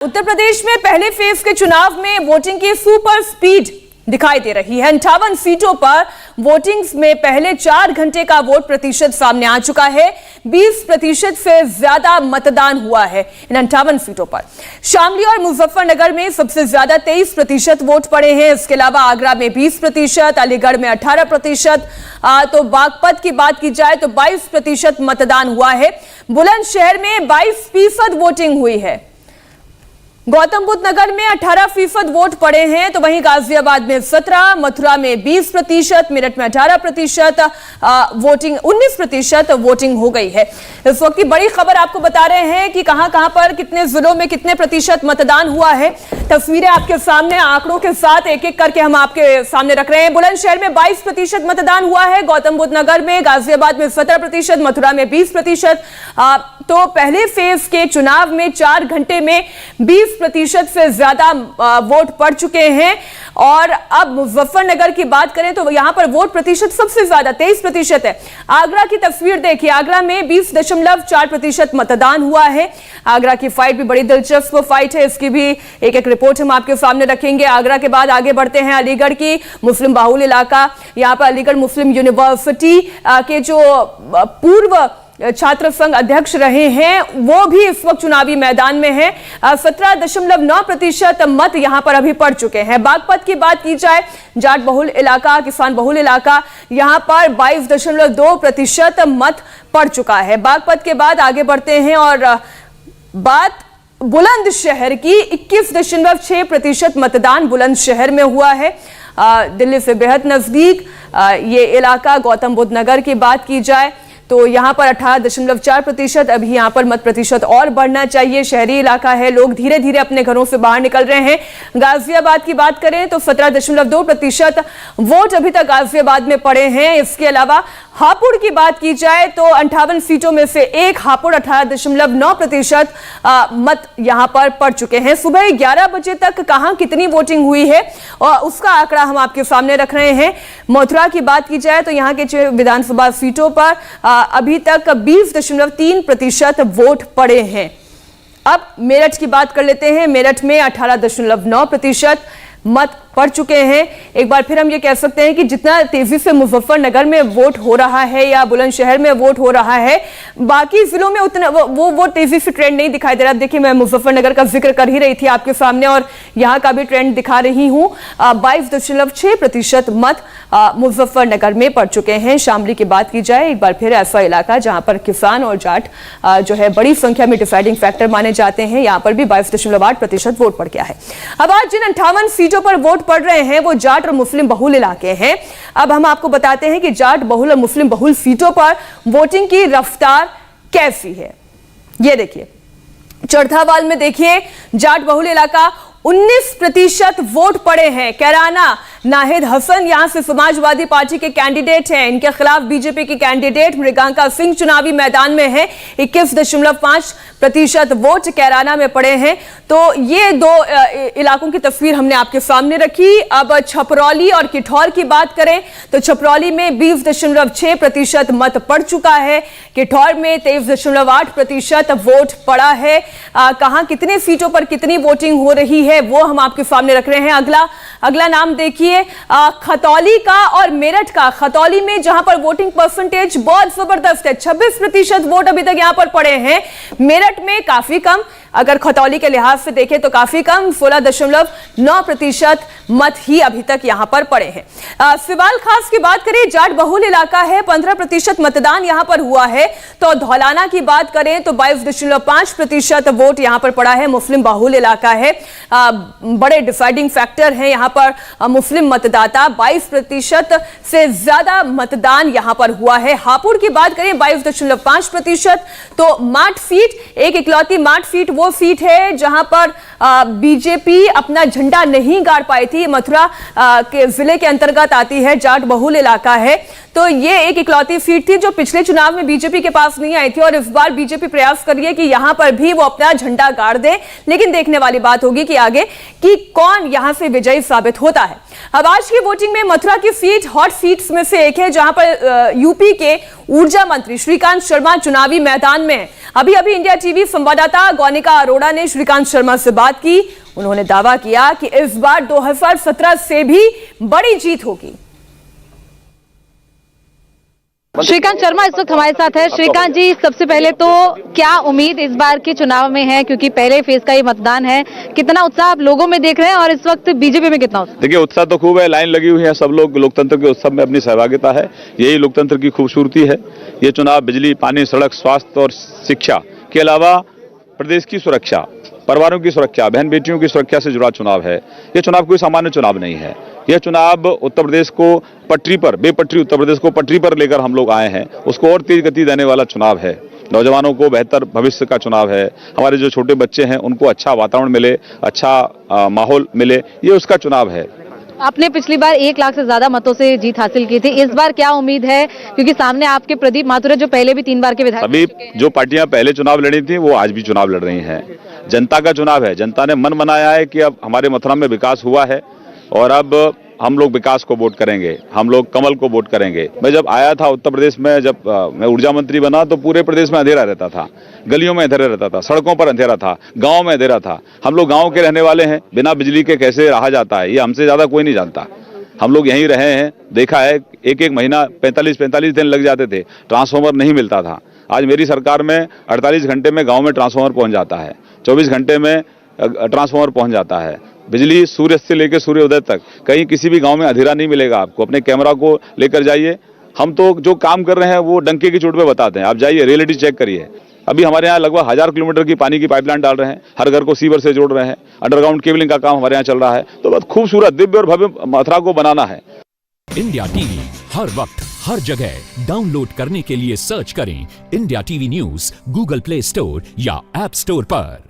उत्तर प्रदेश में पहले फेज के चुनाव में वोटिंग की सुपर स्पीड दिखाई दे रही है। 58 सीटों पर वोटिंग में पहले 4 घंटे का वोट प्रतिशत सामने आ चुका है। 20% से ज्यादा मतदान हुआ है इन 58 सीटों पर। शामली और मुजफ्फरनगर में सबसे ज्यादा 23% वोट पड़े हैं। इसके अलावा आगरा में 20%, अलीगढ़ में 18%, तो बागपत की बात की जाए तो 22% मतदान हुआ है। बुलंदशहर में 22% वोटिंग हुई है। गौतम बुद्ध नगर में 18% वोट पड़े हैं, तो वहीं गाजियाबाद में 17%, मथुरा में 20%, मेरठ में 18% वोटिंग, 19% वोटिंग हो गई है। इस वक्त की बड़ी खबर आपको बता रहे हैं कि कहां पर कितने जिलों में कितने प्रतिशत मतदान हुआ है। तस्वीरें आपके सामने आंकड़ों के साथ एक एक करके हम आपके सामने रख रहे हैं। बुलंदशहर में 22% मतदान हुआ है, गौतम बुद्ध नगर में, गाजियाबाद में 17%, मथुरा में 20%। तो पहले फेज के चुनाव में 4 घंटे में 20% से ज्यादा वोट पड़ चुके हैं। और अब मुजफ्फरनगर की बात करें तो यहां पर वोट प्रतिशत सबसे ज्यादा 23% है। आगरा की तस्वीर देखिए, आगरा में 20.4% मतदान हुआ है। आगरा की फाइट भी बड़ी दिलचस्प फाइट है, इसकी भी एक एक रिपोर्ट हम आपके सामने रखेंगे। आगरा के बाद आगे बढ़ते हैं अलीगढ़ की, मुस्लिम बाहुल इलाका। यहां पर अलीगढ़ मुस्लिम यूनिवर्सिटी के जो पूर्व छात्र संघ अध्यक्ष रहे हैं वो भी इस वक्त चुनावी मैदान में है। 17.9% मत यहां पर अभी पड़ चुके हैं। बागपत की बात की जाए, जाट बहुल इलाका, किसान बहुल इलाका, यहां पर 22.2% मत पड़ चुका है। बागपत के बाद आगे बढ़ते हैं और बात बुलंदशहर की, 21.6% मतदान बुलंदशहर में हुआ है। दिल्ली से बेहद नजदीक ये इलाका। गौतम बुद्ध नगर की बात की जाए तो यहां पर 18.4%, अभी यहां पर मत प्रतिशत और बढ़ना चाहिए। शहरी इलाका है, लोग धीरे धीरे अपने घरों से बाहर निकल रहे हैं। गाजियाबाद की बात करें तो 17.2% वोट अभी तक गाजियाबाद में पड़े हैं। इसके अलावा हापुड़ की बात की जाए तो 58 सीटों में से एक हापुड़ 18.9% मत यहां पर पड़ चुके हैं। सुबह 11 बजे तक कहां कितनी वोटिंग हुई है और उसका आंकड़ा हम आपके सामने रख रहे हैं। मथुरा की बात की जाए तो यहां के विधानसभा सीटों पर अभी तक 20.3% वोट पड़े हैं। अब मेरठ की बात कर लेते हैं। मेरठ में 18.9% मत पड़ चुके हैं। एक बार फिर हम ये कह सकते हैं कि जितना तेजी से मुजफ्फरनगर में वोट हो रहा है या बुलंदशहर में वोट हो रहा है, बाकी जिलों में उतना वो तेजी से ट्रेंड नहीं दिखाई दे रहा। देखिए, मैं मुजफ्फरनगर का जिक्र कर ही रही थी आपके सामने और यहां का भी ट्रेंड दिखा रही हूं। 22.6% मत मुजफ्फरनगर में पड़ चुके हैं। शामली की बात की जाए, एक बार फिर ऐसा इलाका जहां पर किसान और जाट जो है बड़ी संख्या में डिसाइडिंग फैक्टर माने जाते हैं, यहां पर भी 22.8% वोट पड़ गया है। अब आज जिन 58 सीटों पर वोट पड़ रहे हैं वो जाट और मुस्लिम बहुल इलाके हैं। अब हम आपको बताते हैं कि जाट बहुल और मुस्लिम बहुल सीटों पर वोटिंग की रफ्तार कैसी है। ये देखिए, चरथावाल में देखिए जाट बहुल इलाका, 19% वोट पड़े हैं। कैराना नाहिद हसन यहां से समाजवादी पार्टी के कैंडिडेट हैं, इनके खिलाफ बीजेपी के कैंडिडेट मृगांका सिंह चुनावी मैदान में है। 21.5% वोट कैराना में पड़े हैं। तो ये दो इलाकों की तस्वीर हमने आपके सामने रखी। अब छपरौली और किठौर की बात करें तो छपरौली में 20.6% मत पड़ चुका है। किठौर में 23.8% वोट पड़ा है। कहां कितने सीटों पर कितनी वोटिंग हो रही है वो हम आपके सामने रख रहे हैं। अगला नाम देखिए, खतौली का और मेरठ का। खतौली में जहां पर वोटिंग परसेंटेज बहुत जबरदस्त है, 26% वोट अभी तक यहां पर पड़े हैं। मेरठ में काफी कम, अगर खतौली के लिहाज से देखें तो काफी कम, 16.9% मत ही अभी तक यहां पर पड़े हैं। सिवाल खास की बात करें, जाट बहुल इलाका है, 15% मतदान यहां पर हुआ है। तो धौलाना की बात करें तो 22.5% वोट यहां पर पड़ा है। मुस्लिम बहुल इलाका है, बड़े डिसाइडिंग फैक्टर हैं यहां पर मुस्लिम मतदाता, 22% से ज्यादा मतदान यहां पर हुआ है। हापुड़ की बात करें 22.5%। तो माठ सीट, एक इकलौती माठ सीट वो सीट है जहां पर बीजेपी अपना झंडा नहीं गाड़ पाई थी। मथुरा के जिले के अंतर्गत आती है, जाट बहुल इलाका है। तो ये एक इकलौती सीट थी जो पिछले चुनाव में बीजेपी के पास नहीं आई थी और इस बार बीजेपी प्रयास कर रही है कि यहां पर भी वो अपना झंडा गाड़ दे। लेकिन देखने वाली बात होगी कि आगे कि कौन यहां से विजयी साबित होता है। अब आज की वोटिंग में मथुरा की सीट हॉट सीट्स में से एक है, जहां पर यूपी के ऊर्जा मंत्री श्रीकांत शर्मा चुनावी मैदान में हैं। अभी इंडिया टीवी संवाददाता गौनिका अरोड़ा ने श्रीकांत शर्मा से बात बात की। उन्होंने दावा किया कि इस बार 2017 से भी बड़ी जीत होगी। श्रीकांत शर्मा इस वक्त हमारे साथ है। श्रीकांत जी, सबसे पहले तो क्या उम्मीद इस बार के चुनाव में है, क्योंकि पहले फेज का ये मतदान है, कितना उत्साह आप लोगों में देख रहे हैं और इस वक्त बीजेपी में कितना उत्साह? देखिए, उत्साह तो खूब है, लाइन लगी हुई है, सब लोग लोकतंत्र के उत्सव में अपनी सहभागिता है, यही लोकतंत्र की खूबसूरती है। ये चुनाव बिजली, पानी, सड़क, स्वास्थ्य और शिक्षा के अलावा प्रदेश की सुरक्षा, परिवारों की सुरक्षा, बहन बेटियों की सुरक्षा से जुड़ा चुनाव है। ये चुनाव कोई सामान्य चुनाव नहीं है। यह चुनाव उत्तर प्रदेश को पटरी पर, बेपटरी उत्तर प्रदेश को पटरी पर लेकर हम लोग आए हैं, उसको और तेज गति देने वाला चुनाव है। नौजवानों को बेहतर भविष्य का चुनाव है। हमारे जो छोटे बच्चे हैं उनको अच्छा वातावरण मिले, अच्छा माहौल मिले, ये उसका चुनाव है। आपने पिछली बार 1 लाख से ज्यादा मतों से जीत हासिल की थी, इस बार क्या उम्मीद है? क्योंकि सामने आपके प्रदीप माथुर है, जो पहले भी 3 बार के विधायक। अभी जो पार्टियां पहले चुनाव लड़ी थी वो आज भी चुनाव लड़ रही हैं। जनता का चुनाव है, जनता ने मन बनाया है कि अब हमारे मथुरा में विकास हुआ है और अब हम लोग विकास को वोट करेंगे, हम लोग कमल को वोट करेंगे। मैं जब आया था उत्तर प्रदेश में, जब मैं ऊर्जा मंत्री बना तो पूरे प्रदेश में अंधेरा रहता था, गलियों में अंधेरा रहता था, सड़कों पर अंधेरा था, गांव में अंधेरा था। हम लोग गांव के रहने वाले हैं, बिना बिजली के कैसे रहा जाता है ये हमसे ज्यादा कोई नहीं जानता। हम लोग यहीं रहे हैं, देखा है, एक महीना 45 दिन लग जाते थे, ट्रांसफार्मर नहीं मिलता था। आज मेरी सरकार में 48 घंटे में गाँव में ट्रांसफार्मर पहुंच जाता है, 24 घंटे में ट्रांसफार्मर पहुंच जाता है। बिजली सूर्य से लेकर सूर्योदय तक, कहीं किसी भी गांव में अंधेरा नहीं मिलेगा आपको। अपने कैमरा को लेकर जाइए, हम तो जो काम कर रहे हैं वो डंके की चोट पे बताते हैं। आप जाइए, रियलिटी चेक करिए। अभी हमारे यहाँ लगभग 1000 किलोमीटर की पानी की पाइपलाइन डाल रहे हैं, हर घर को सीवर से जोड़ रहे हैं, अंडरग्राउंड केबलिंग का काम हमारे यहाँ चल रहा है। तो बहुत खूबसूरत, दिव्य और भव्य मथुरा को बनाना है। इंडिया टीवी हर वक्त हर जगह डाउनलोड करने के लिए सर्च करें India TV news Google play store या ऐप स्टोर पर।